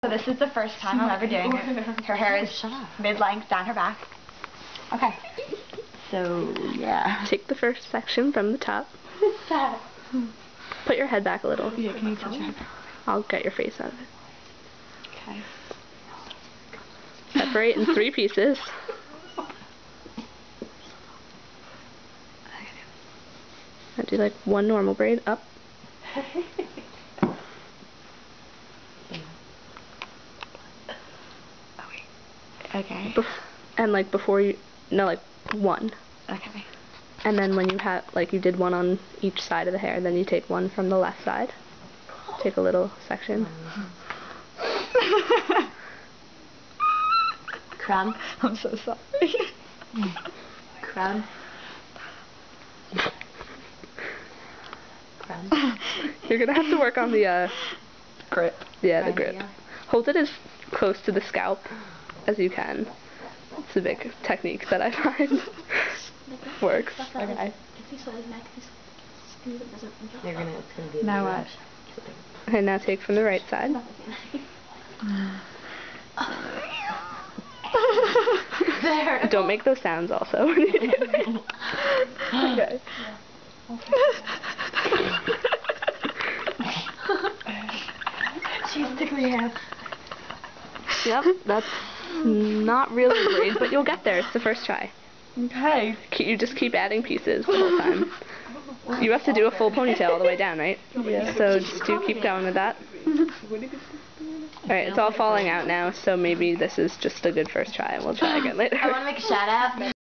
So this is the first time I'm ever doing it. Her hair is mid-length down her back. Okay. So, yeah. Take the first section from the top. Put your head back a little. Yeah, can you touch your head? I'll get your face out of it. Okay. Separate in 3 pieces. I do like 1 normal braid up. Okay. And like before you, no, like 1. Okay. And then when you have, like you did 1 on each side of the hair, then you take 1 from the left side. Take a little section. Crown. I'm so sorry. Crown. Crown. You're gonna have to work on the grip. Yeah, the grip. Hold it as close to the scalp as you can. It's a big technique that I find works. Okay. It's gonna be Now what? Okay, now take from the right side. There. Don't make those sounds also. Okay. She's tickling your head. Yep, that's not really a braid, but you'll get there. It's the first try. Okay. You just keep adding pieces the whole time. You have to do a full ponytail all the way down, right? Yeah. So just keep going with that. Alright, it's all falling out now, so maybe this is just a good first try. We'll try again later. I want to make a shout out.